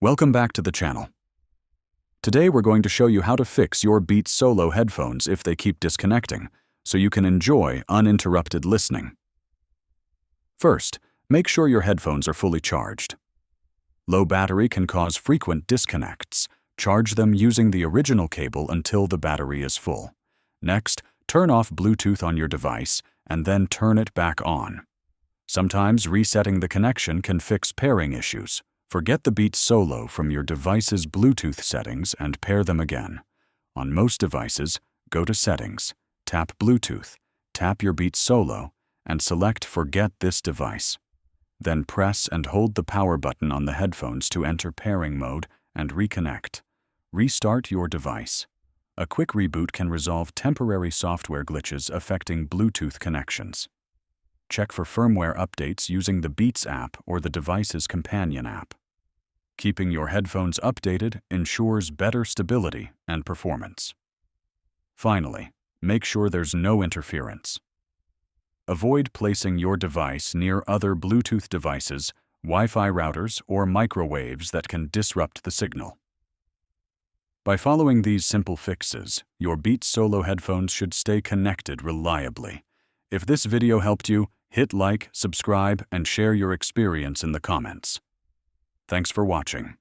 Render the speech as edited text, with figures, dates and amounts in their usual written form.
Welcome back to the channel. Today we're going to show you how to fix your Beats Solo headphones if they keep disconnecting, so you can enjoy uninterrupted listening. First, make sure your headphones are fully charged. Low battery can cause frequent disconnects. Charge them using the original cable until the battery is full. Next, turn off Bluetooth on your device and then turn it back on. Sometimes resetting the connection can fix pairing issues. Forget the Beats Solo from your device's Bluetooth settings and pair them again. On most devices, go to Settings, tap Bluetooth, tap your Beats Solo, and select Forget this device. Then press and hold the power button on the headphones to enter pairing mode and reconnect. Restart your device. A quick reboot can resolve temporary software glitches affecting Bluetooth connections. Check for firmware updates using the Beats app or the device's companion app. Keeping your headphones updated ensures better stability and performance. Finally, make sure there's no interference. Avoid placing your device near other Bluetooth devices, Wi-Fi routers, or microwaves that can disrupt the signal. By following these simple fixes, your Beats Solo headphones should stay connected reliably. If this video helped you, hit like, subscribe, and share your experience in the comments. Thanks for watching.